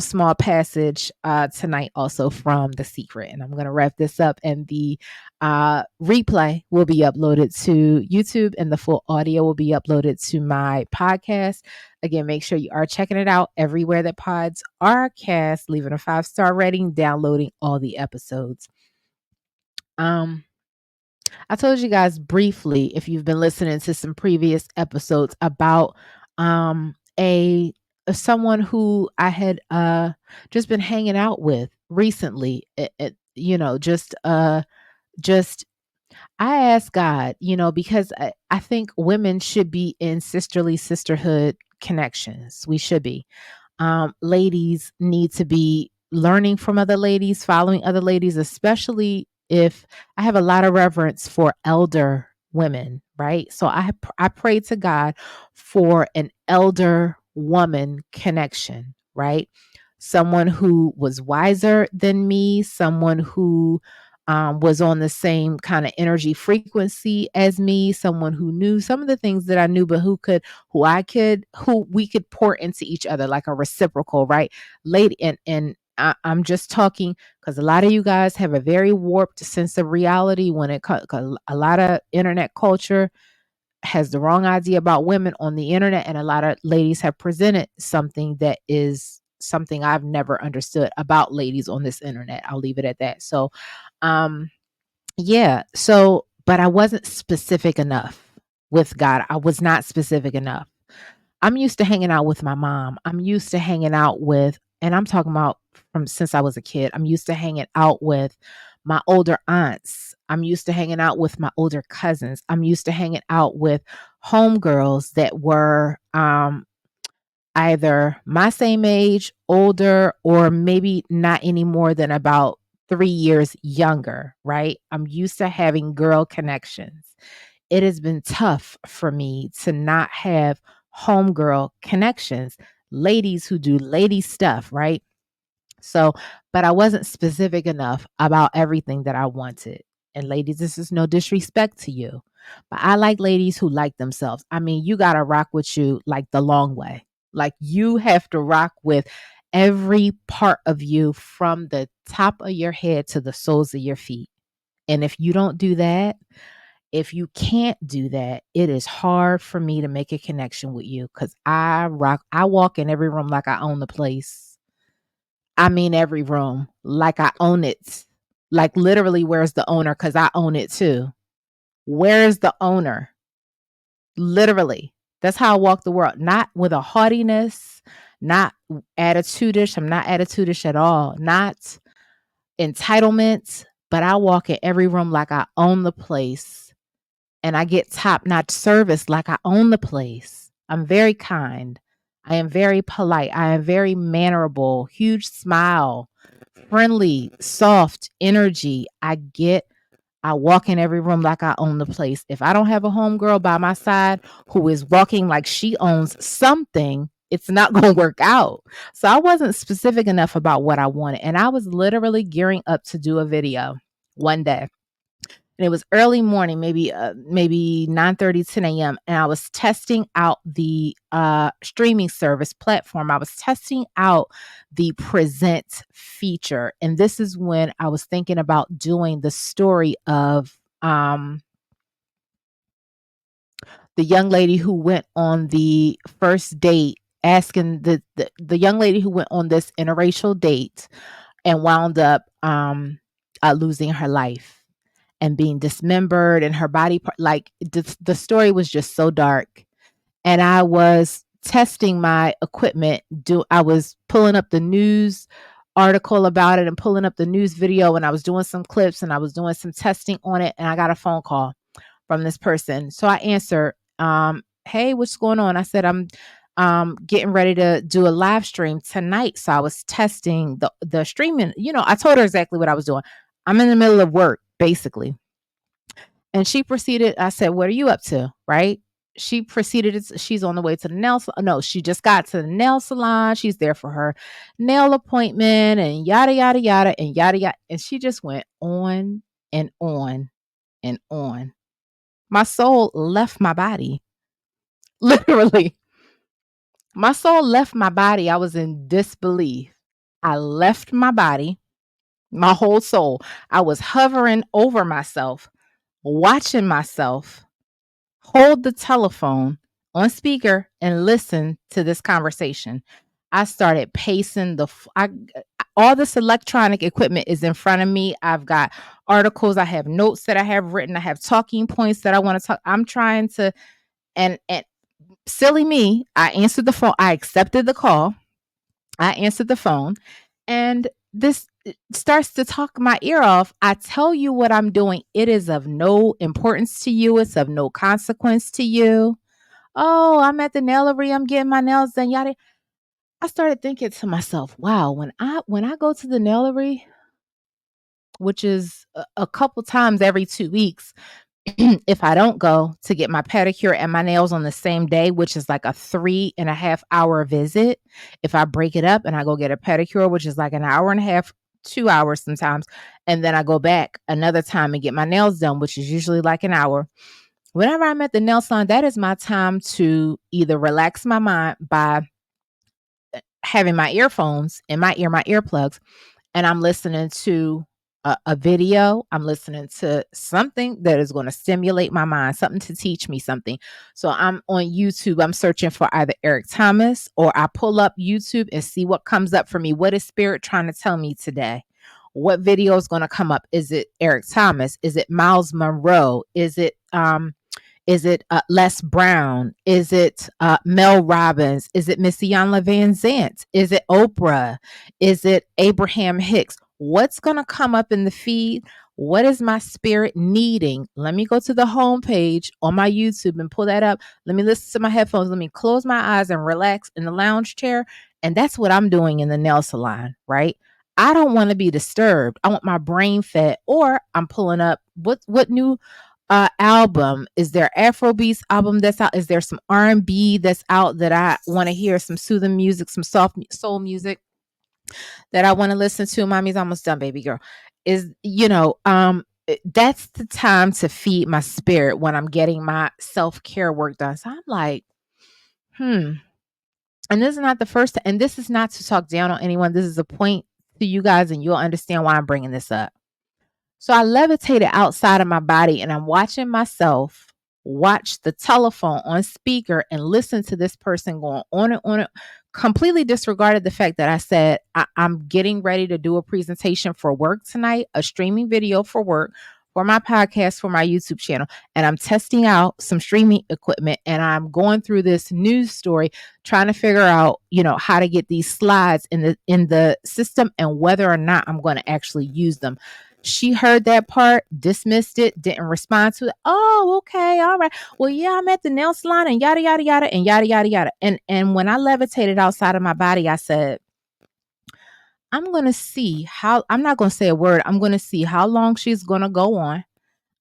small passage tonight also from The Secret. And I'm gonna wrap this up, and the replay will be uploaded to YouTube, and the full audio will be uploaded to my podcast. Again, make sure you are checking it out everywhere that pods are cast, leaving a 5-star rating, downloading all the episodes. Um I told you guys briefly, if you've been listening to some previous episodes, about a someone who I had just been hanging out with recently. Just I asked God, because I think women should be in sisterly sisterhood connections. We should be. Ladies need to be learning from other ladies, following other ladies, especially if I have a lot of reverence for elder women, right? So I pray to God for an elder woman connection, right? Someone who was wiser than me, someone who was on the same kind of energy frequency as me, someone who knew some of the things that I knew, but who we could pour into each other, like a reciprocal, right? Lady, and I'm just talking because a lot of you guys have a very warped sense of reality when it comes. A lot of internet culture has the wrong idea about women on the internet, and a lot of ladies have presented something that is something I've never understood about ladies on this internet. I'll leave it at that. So, um, yeah. So, but I wasn't specific enough with God. I was not specific enough. I'm used to hanging out with my mom. I'm used to hanging out with, and I'm talking about from since I was a kid, I'm used to hanging out with my older aunts. I'm used to hanging out with my older cousins. I'm used to hanging out with homegirls that were either my same age, older, or maybe not any more than about 3 years younger, right? I'm used to having girl connections. It has been tough for me to not have homegirl connections, ladies who do lady stuff, right? So, but I wasn't specific enough about everything that I wanted. And ladies, this is no disrespect to you, but I like ladies who like themselves. I mean, you got to rock with you like the long way. Like you have to rock with every part of you from the top of your head to the soles of your feet. And if you don't do that, if you can't do that, it is hard for me to make a connection with you because I walk in every room like I own the place. I mean, every room, like I own it. Like literally, where's the owner? Because I own it too. Where's the owner? Literally. That's how I walk the world. Not with a haughtiness, not attitudish. I'm not attitudish at all. Not entitlement, but I walk in every room like I own the place, and I get top notch service like I own the place. I'm very kind. I am very polite. I am very mannerable, huge smile, friendly, soft energy. I walk in every room like I own the place. If I don't have a homegirl by my side who is walking like she owns something, it's not going to work out. So I wasn't specific enough about what I wanted. And I was literally gearing up to do a video one day. And it was early morning, maybe 9:30, 10 a.m. And I was testing out the streaming service platform. I was testing out the present feature. And this is when I was thinking about doing the story of the young lady who went on the first date, asking the young lady who went on this interracial date and wound up losing her life and being dismembered and her body like the story was just so dark. And I was testing my equipment. I was pulling up the news article about it and pulling up the news video, and I was doing some clips and I was doing some testing on it, and I got a phone call from this person. So I answered, hey, what's going on? I said, I'm getting ready to do a live stream tonight. So I was testing the streaming. I told her exactly what I was doing. I'm in the middle of work, basically. And she proceeded, I said, what are you up to? Right? She proceeded, she's on the way to the nail salon. No, she just got to the nail salon. She's there for her nail appointment and yada, yada, yada, and yada, yada. And she just went on and on and on. My soul left my body. Literally. My soul left my body. I was in disbelief. I left my body, my whole soul. I was hovering over myself, watching myself hold the telephone on speaker and listen to this conversation. I started pacing all this electronic equipment is in front of me. I've got articles, I have notes that I have written, I have talking points that I want to talk. I'm trying to, and silly me, I answered the phone. I accepted the call. I answered the phone, and this starts to talk my ear off. I tell you what I'm doing. It is of no importance to you. It's of no consequence to you. Oh, I'm at the nailery. I'm getting my nails done. Yada. I started thinking to myself, wow, when I go to the nailery, which is a couple times every 2 weeks, if I don't go to get my pedicure and my nails on the same day, which is like a 3.5 hour visit, if I break it up and I go get a pedicure, which is like an hour and a half, 2 hours sometimes, and then I go back another time and get my nails done, which is usually like an hour. Whenever I'm at the nail salon, that is my time to either relax my mind by having my earphones in my ear, my earplugs, and I'm listening to a video. I'm listening to something that is going to stimulate my mind, something to teach me something. So I'm on YouTube. I'm searching for either Eric Thomas, or I pull up YouTube and see what comes up for me. What is Spirit trying to tell me today? What video is going to come up? Is it Eric Thomas? Is it Miles Monroe? Is it Les Brown? Is it Mel Robbins? Is it Miss Iyanla Van Zant? Is it Oprah? Is it Abraham Hicks? What's going to come up in the feed? What is my spirit needing? Let me go to the homepage on my YouTube and pull that up. Let me listen to my headphones. Let me close my eyes and relax in the lounge chair. And that's what I'm doing in the nail salon, right? I don't want to be disturbed. I want my brain fed, or I'm pulling up what new album is there? Afrobeats album that's out? Is there some R&B that's out that I want to hear? Some soothing music, some soft soul music that I want to listen to. Mommy's almost done, baby girl. That's the time to feed my spirit when I'm getting my self-care work done. So I'm like, and this is not the first time, and this is not to talk down on anyone. This is a point to you guys, and you'll understand why I'm bringing this up. So I levitated outside of my body, and I'm watching myself watch the telephone on speaker and listen to this person going on and on. Completely disregarded the fact that I said, I'm getting ready to do a presentation for work tonight, a streaming video for work, for my podcast, for my YouTube channel. And I'm testing out some streaming equipment, and I'm going through this news story, trying to figure out, how to get these slides in the system and whether or not I'm going to actually use them. She heard that part, dismissed it, didn't respond to it. Oh, okay, all right. Well, yeah, I'm at the nail salon and yada yada yada and yada yada yada. And when I levitated outside of my body, I said, I'm gonna see how I'm not gonna say a word. I'm gonna see how long she's gonna go on.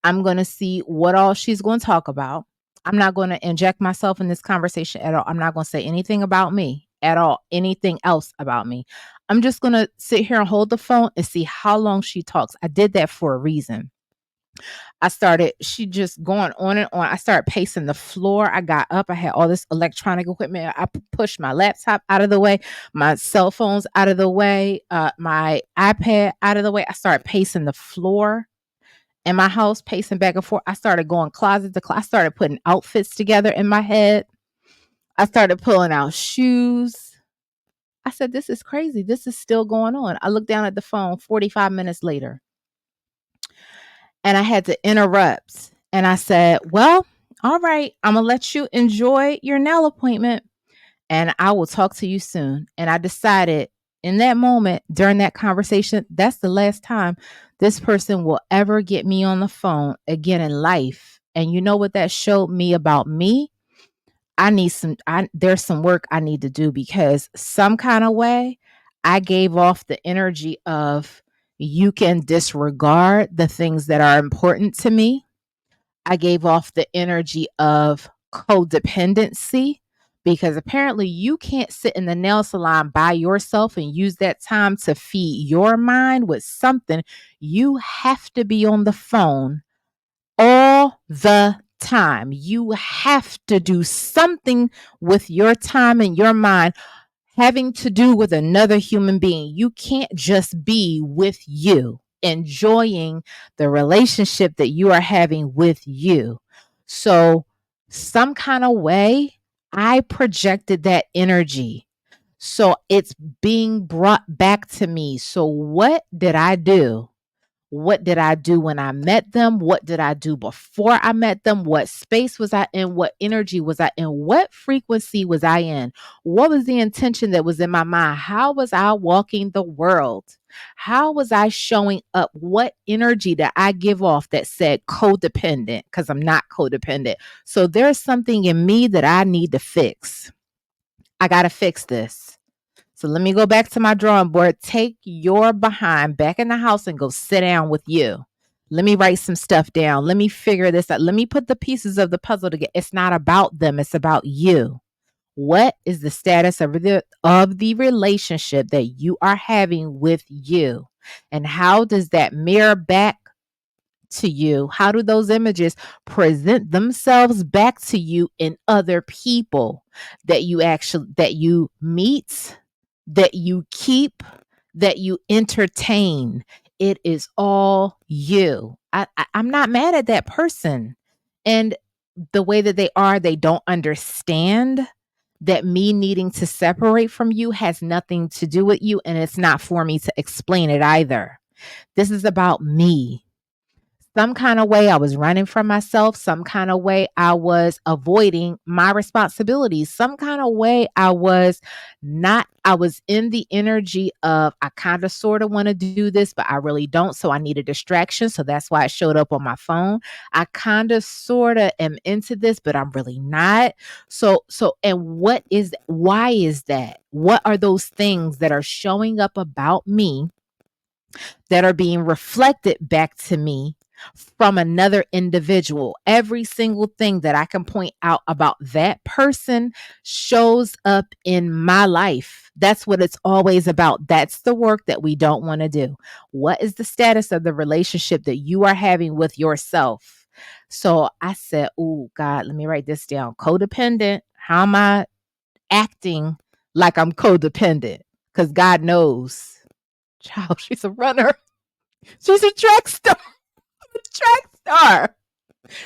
I'm gonna see what all she's gonna talk about. I'm not gonna inject myself in this conversation at all. I'm not gonna say anything about me at all, anything else about me. I'm just gonna sit here and hold the phone and see how long she talks. I did that for a reason. She just going on and on. I started pacing the floor. I got up. I had all this electronic equipment. I pushed my laptop out of the way, my cell phones out of the way, my iPad out of the way. I started pacing the floor in my house, pacing back and forth. I started going closet to closet. I started putting outfits together in my head. I started pulling out shoes. I said, this is crazy. This is still going on. I looked down at the phone 45 minutes later and I had to interrupt. And I said, well, all right, I'm going to let you enjoy your nail appointment and I will talk to you soon. And I decided in that moment during that conversation, that's the last time this person will ever get me on the phone again in life. And you know what that showed me about me? There's some work I need to do because some kind of way I gave off the energy of you can disregard the things that are important to me. I gave off the energy of codependency because apparently you can't sit in the nail salon by yourself and use that time to feed your mind with something. You have to be on the phone all the time. You have to do something with your time and your mind having to do with another human being. You can't just be with you, enjoying the relationship that you are having with you. So, some kind of way, I projected that energy. So, it's being brought back to me. So, what did I do? What did I do when I met them? What did I do before I met them? What space was I in? What energy was I in? What frequency was I in? What was the intention that was in my mind? How was I walking the world? How was I showing up? What energy did I give off that said codependent? Because I'm not codependent. So there's something in me that I need to fix. I got to fix this. So let me go back to my drawing board. Take your behind back in the house and go sit down with you. Let me write some stuff down. Let me figure this out. Let me put the pieces of the puzzle together. It's not about them, it's about you. What is the status of the relationship that you are having with you? And how does that mirror back to you? How do those images present themselves back to you in other people that you meet, that you keep, that you entertain? It is all you. I'm not mad at that person. And the way that they don't understand that me needing to separate from you has nothing to do with you. And it's not for me to explain it either. This is about me. Some kind of way I was running from myself. Some kind of way I was avoiding my responsibilities. Some kind of way I was in the energy of, I kind of sort of want to do this, but I really don't. So I need a distraction. So that's why it showed up on my phone. I kind of sort of am into this, but I'm really not. And why is that? What are those things that are showing up about me that are being reflected back to me from another individual? Every single thing that I can point out about that person shows up in my life. That's what it's always about. That's the work that we don't want to do. What is the status of the relationship that you are having with yourself? So I said, oh God, let me write this down. Codependent. How am I acting like I'm codependent? Because God knows. Child, she's a runner. She's a track star. Track star.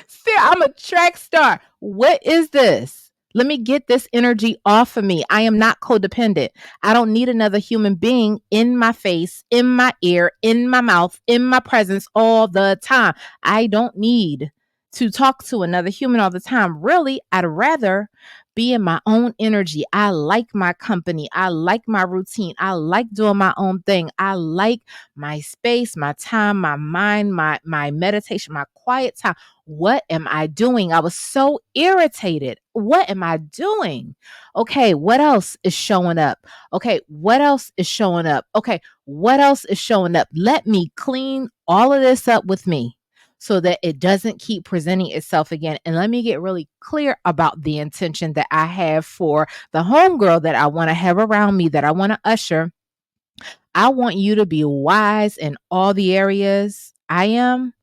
See, I'm a track star. What is this? Let me get this energy off of me. I am not codependent. I don't need another human being in my face, in my ear, in my mouth, in my presence all the time. I don't need to talk to another human all the time. Really, I'd rather be in my own energy. I like my company. I like my routine. I like doing my own thing. I like my space, my time, my mind, my meditation, my quiet time. What am I doing? I was so irritated. What am I doing? Okay, what else is showing up? Okay, what else is showing up? Okay, what else is showing up? Let me clean all of this up with me so that it doesn't keep presenting itself again. And let me get really clear about the intention that I have for the homegirl that I want to have around me, that I want to usher. I want you to be wise in all the areas I am.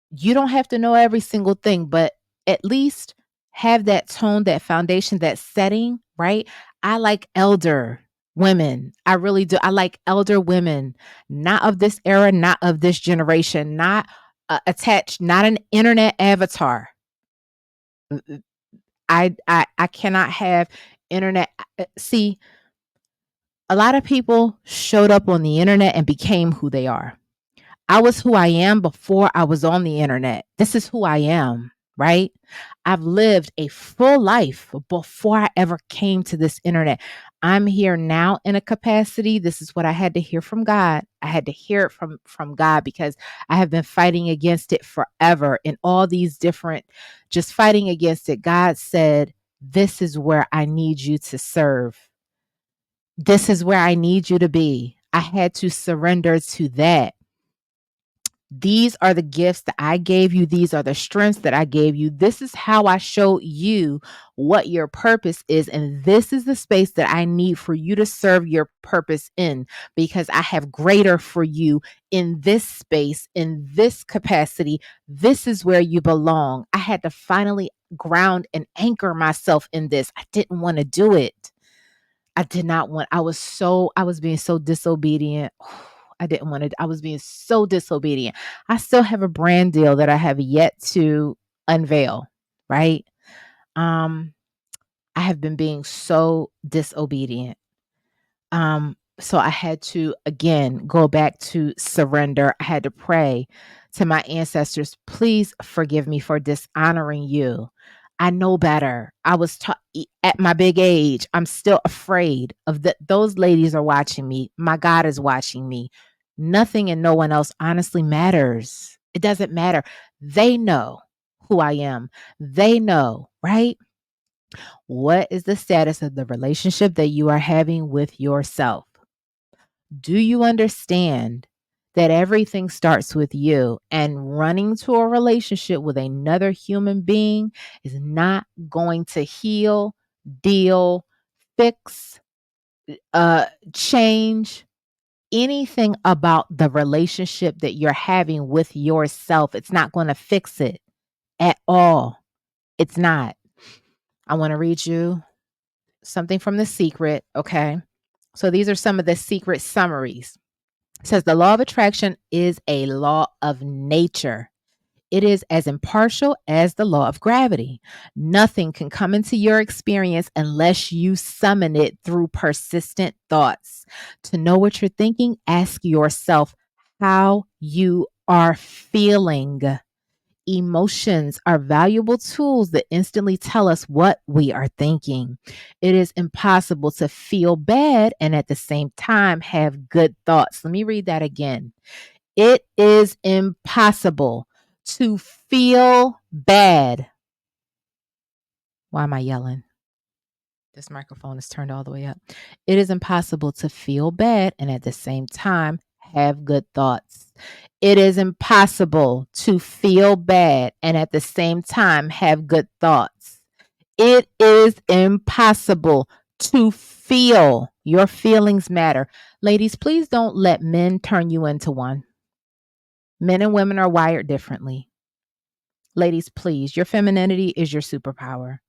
You don't have to know every single thing, but at least have that tone, that foundation, that setting, right? I like elder women. I really do. I like elder women, not of this era, not of this generation, not attached, not an internet avatar. I cannot have internet. See, a lot of people showed up on the internet and became who they are. I was who I am before I was on the internet. This is who I am, right? I've lived a full life before I ever came to this internet. I'm here now in a capacity. This is what I had to hear from God. I had to hear it from God because I have been fighting against it forever in all these different, just fighting against it. God said, this is where I need you to serve. This is where I need you to be. I had to surrender to that. These are the gifts that I gave you. These are the strengths that I gave you. This is how I showed you what your purpose is. And this is the space that I need for you to serve your purpose in, because I have greater for you in this space, in this capacity. This is where you belong. I had to finally ground and anchor myself in this. I didn't want to do it. I did not want, I was being so disobedient. I didn't want to, I was being so disobedient. I still have a brand deal that I have yet to unveil, right? I have been being so disobedient. So I had to again go back to surrender. I had to pray to my ancestors, please forgive me for dishonoring you. I know better. I was taught at my big age. I'm still afraid of that. Those ladies are watching me. My God is watching me. Nothing and no one else honestly matters. It doesn't matter. They know who I am. They know, right? What is the status of the relationship that you are having with yourself? Do you understand that everything starts with you, and running to a relationship with another human being is not going to heal, deal, fix, change anything about the relationship that you're having with yourself? It's not going to fix it at all. It's not. I want to read you something from The Secret, okay? So these are some of the secret summaries. It says the law of attraction is a law of nature. It is as impartial as the law of gravity. Nothing can come into your experience unless you summon it through persistent thoughts. To know what you're thinking, ask yourself how you are feeling. Emotions are valuable tools that instantly tell us what we are thinking. It is impossible to feel bad and at the same time have good thoughts. Let me read that again. It is impossible to feel bad. Why am I yelling? This microphone is turned all the way up. It is impossible to feel bad and at the same time have good thoughts. It is impossible to feel bad and at the same time have good thoughts. It is impossible to feel. Your feelings matter. Ladies, please don't let men turn you into one. Men and women are wired differently. Ladies, please, your femininity is your superpower.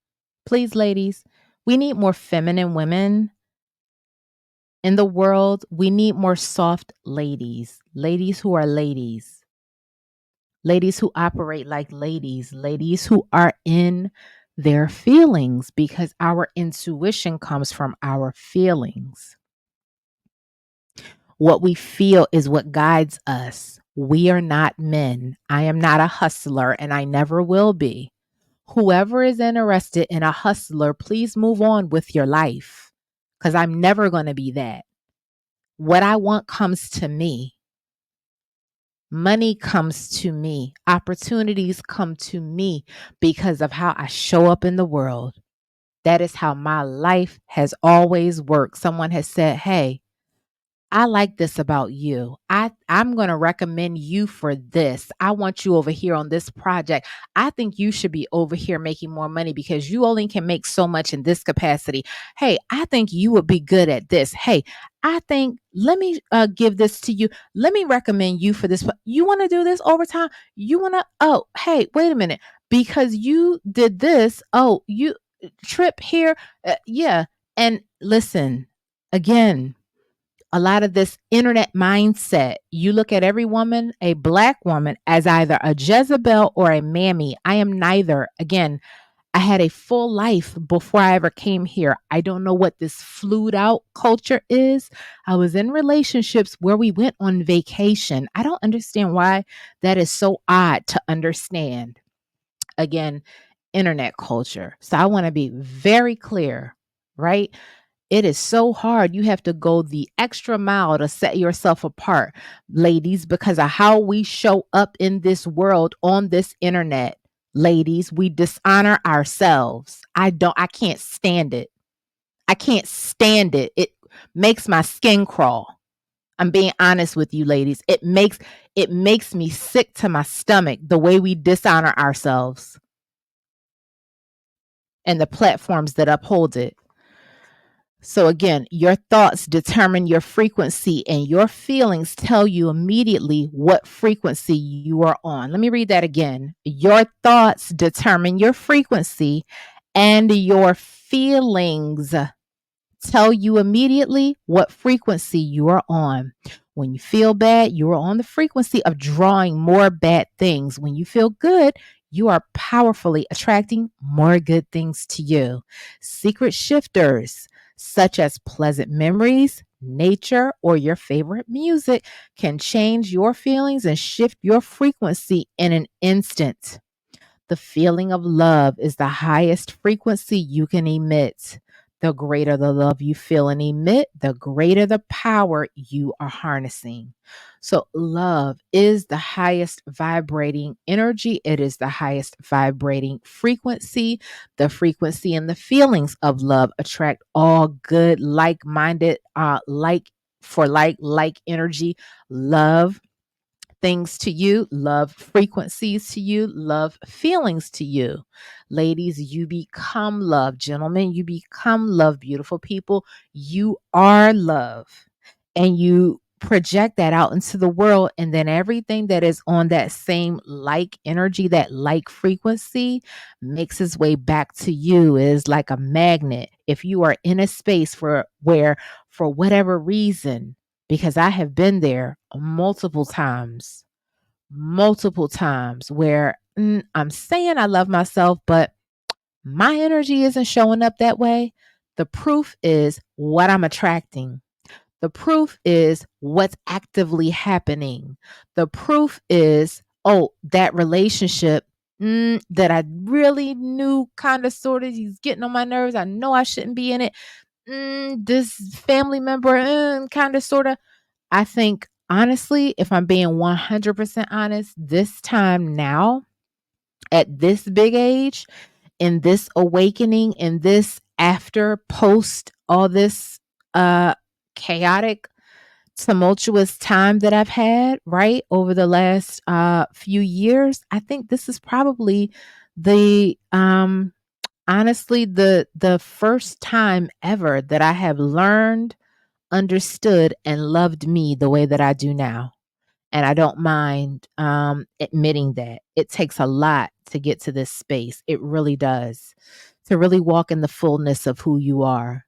Please, ladies, we need more feminine women in the world. We need more soft ladies, ladies who are ladies, ladies who operate like ladies, ladies who are in their feelings, because our intuition comes from our feelings. What we feel is what guides us. We are not men. I am not a hustler and I never will be. Whoever is interested in a hustler, please move on with your life because I'm never going to be that. What I want comes to me. Money comes to me. Opportunities come to me because of how I show up in the world. That is how my life has always worked. Someone has said, hey, I like this about you. I'm going to recommend you for this. I want you over here on this project. I think you should be over here making more money because you only can make so much in this capacity. Hey, I think you would be good at this. Hey, I think let me give this to you. Let me recommend you for this. You want to do this overtime? You want to? Oh, hey, wait a minute. Because you did this. Oh, you trip here. Yeah. And listen, again, a lot of this internet mindset. You look at every woman, a black woman, as either a Jezebel or a mammy. I am neither. Again, I had a full life before I ever came here. I don't know what this flued out culture is. I was in relationships where we went on vacation. I don't understand why that is so odd to understand. Again, internet culture. So I want to be very clear, right? It is so hard. You have to go the extra mile to set yourself apart, ladies, because of how we show up in this world on this internet. Ladies, we dishonor ourselves. I can't stand it. I can't stand it. It makes my skin crawl. I'm being honest with you, ladies. It makes me sick to my stomach the way we dishonor ourselves and the platforms that uphold it. So again, your thoughts determine your frequency and your feelings tell you immediately what frequency you are on. Let me read that again. Your thoughts determine your frequency and your feelings tell you immediately what frequency you are on. When you feel bad, you are on the frequency of drawing more bad things. When you feel good, you are powerfully attracting more good things to you. Secret shifters, such as pleasant memories, nature, or your favorite music, can change your feelings and shift your frequency in an instant. The feeling of love is the highest frequency you can emit. The greater the love you feel and emit, the greater the power you are harnessing. So, love is the highest vibrating energy. It is the highest vibrating frequency. The frequency and the feelings of love attract all good, like minded, like energy, love things to you, love frequencies to you, love feelings to you. Ladies, you become love. Gentlemen, you become love. Beautiful people, you are love. And you project that out into the world. And then everything that is on that same like energy, that like frequency, makes its way back to you. It is like a magnet. If you are in a space where, for whatever reason, because I have been there multiple times where I'm saying I love myself, but my energy isn't showing up that way. The proof is what I'm attracting. The proof is what's actively happening. The proof is, oh, that relationship that I really knew kind of sort of, he's getting on my nerves. I know I shouldn't be in it. This family member, kind of sort of. I think, honestly, if I'm being 100% honest, this time now, at this big age, in this awakening, in this after, post, all this chaotic, tumultuous time that I've had, right, over the last few years, I think this is probably the honestly the first time ever that I have learned, understood, and loved me the way that I do now. And I don't mind admitting that. It takes a lot to get to this space. It really does. To really walk in the fullness of who you are.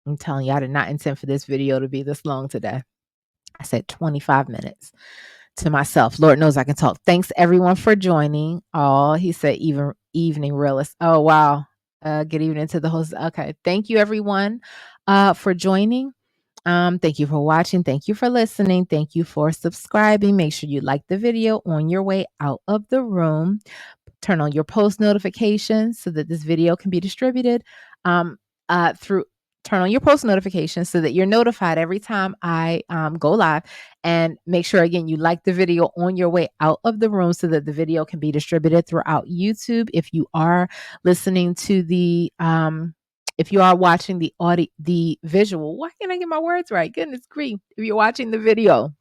I'm telling you, I did not intend for this video to be this long today. I said 25 minutes to myself. Lord knows I can talk. Thanks everyone for joining. Oh, he said even evening realist. Oh, wow. Good evening to the host. Okay. Thank you everyone for joining. Thank you for watching. Thank you for listening. Thank you for subscribing. Make sure you like the video on your way out of the room. Turn on your post notifications so that this video can be distributed through. Turn on your post notifications so that you're notified every time I go live. And make sure, again, you like the video on your way out of the room so that the video can be distributed throughout YouTube. If you are listening to the if you are watching the audio, the visual, why can't I get my words right? Goodness grief. If you're watching the video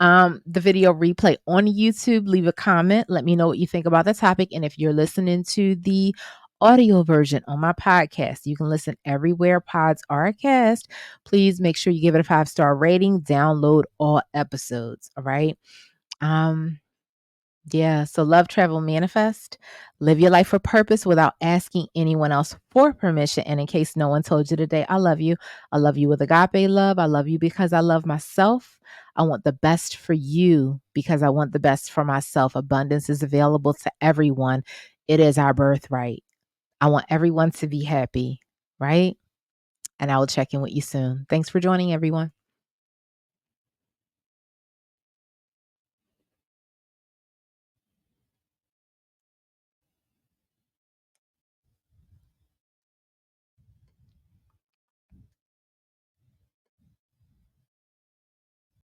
replay on YouTube, leave a comment. Let me know what you think about the topic. And if you're listening to the audio version on my podcast, you can listen everywhere pods are cast. Please make sure you give it a 5-star rating, download all episodes. All right. Um, yeah. So love, travel, manifest. Live your life for purpose without asking anyone else for permission. And in case no one told you today, I love you. I love you with agape love. I love you because I love myself. I want the best for you because I want the best for myself. Abundance is available to everyone. It is our birthright. I want everyone to be happy, right? And I will check in with you soon. Thanks for joining, everyone.